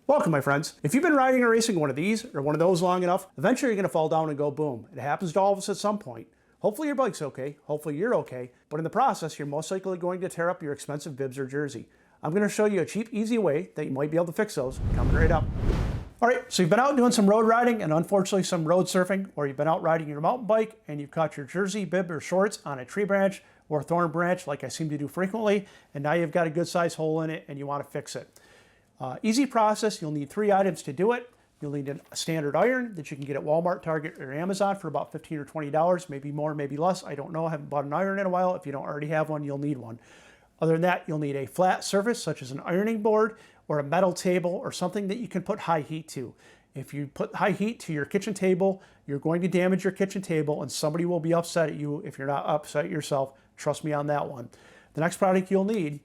Welcome, my friends. If you've been riding or racing one of these or one of those long enough, eventually you're going to fall down and go boom. It happens to all of us at some point. Hopefully your bike's okay, hopefully you're okay, but in the process you're most likely going to tear up your expensive bibs or jersey. I'm going to show you a cheap, easy way that you might be able to fix those coming right up. Alright, so you've been out doing some road riding and unfortunately some road surfing, or you've been out riding your mountain bike and you've caught your jersey, bib, or shorts on a tree branch or thorn branch like I seem to do frequently, and now you've got a good size hole in it and you want to fix it. Easy process. You'll need 3 items to do it. You'll need a standard iron that you can get at Walmart, Target, or Amazon for about $15 or $20, maybe more, maybe less. I don't know. I haven't bought an iron in a while. If you don't already have one, you'll need one. Other than that, you'll need a flat surface such as an ironing board or a metal table or something that you can put high heat to. If you put high heat to your kitchen table, you're going to damage your kitchen table and somebody will be upset at you if you're not upset yourself. Trust me on that one. The next product you'll need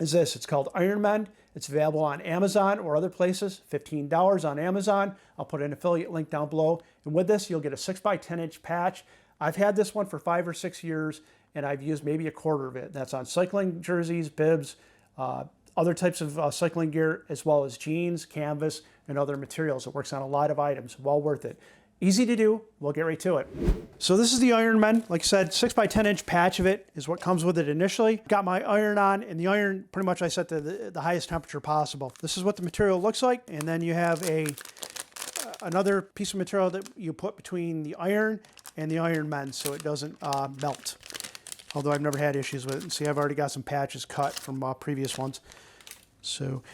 is this. It's called Iron Mend. It's available on Amazon or other places, $15 on Amazon. I'll put an affiliate link down below. And with this, you'll get a 6x10 inch patch. I've had this one for 5 or 6 years, and I've used maybe a quarter of it. That's on cycling jerseys, bibs, other types of cycling gear, as well as jeans, canvas, and other materials. It works on a lot of items. Well worth it. Easy to do. We'll get right to it. So this is the Iron Mend. Like I said, 6x10 inch patch of it is what comes with it initially. Got my iron on, and the iron pretty much I set to the highest temperature possible. This is what the material looks like, and then you have another piece of material that you put between the iron and the Iron Mend so it doesn't melt. Although I've never had issues with it. See, I've already got some patches cut from previous ones. So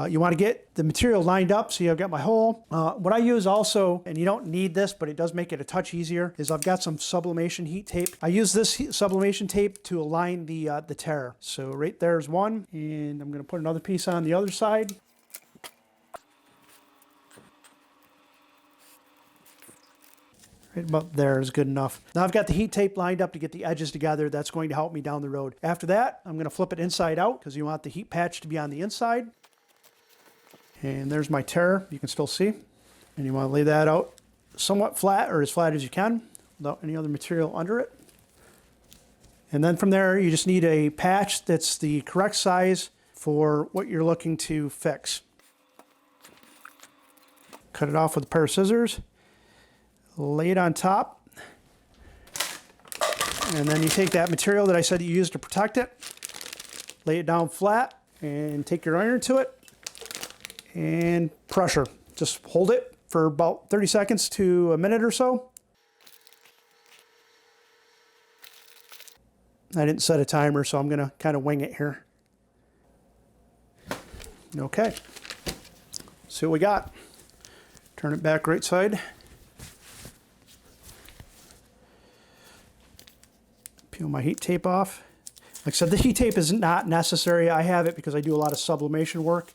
you want to get the material lined up. See, I've got my hole. What I use also, and you don't need this, but it does make it a touch easier, is I've got some sublimation heat tape. I use this sublimation tape to align the tear. So right there's one, and I'm going to put another piece on the other side. Right about there is good enough. Now I've got the heat tape lined up to get the edges together. That's going to help me down the road. After that, I'm going to flip it inside out because you want the heat patch to be on the inside. And there's my tear. You can still see. And you want to lay that out somewhat flat, or as flat as you can, without any other material under it. And then from there, you just need a patch that's the correct size for what you're looking to fix. Cut it off with a pair of scissors. Lay it on top, and then you take that material that I said you used to protect it, lay it down flat, and take your iron to it, and pressure. Just hold it for about 30 seconds to a minute or so. I didn't set a timer, so I'm going to kind of wing it here. Okay, see what we got. Turn it back right side. Peel my heat tape off. Like I said, the heat tape is not necessary. I have it because I do a lot of sublimation work.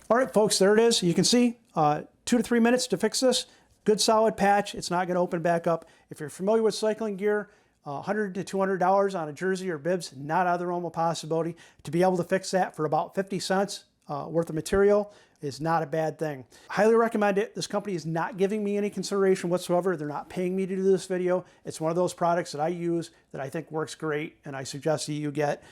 All right, folks, there it is. You can see 2 to 3 minutes to fix this. Good solid patch. It's not going to open back up. If you're familiar with cycling gear, $100 to $200 on a jersey or bibs, not out of the realm of possibility. To be able to fix that for about 50 cents worth of material is not a bad thing. Highly recommend it. This company is not giving me any consideration whatsoever. They're not paying me to do this video. It's one of those products that I use that I think works great, and I suggest that you get.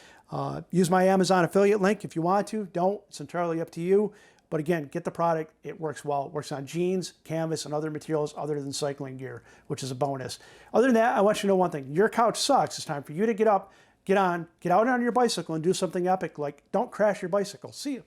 Use my Amazon affiliate link if you want to. Don't. It's entirely up to you. But again, get the product. It works well. It works on jeans, canvas, and other materials other than cycling gear, which is a bonus. Other than that, I want you to know one thing. Your couch sucks. It's time for you to get up, get out on your bicycle and do something epic, like don't crash your bicycle. See you.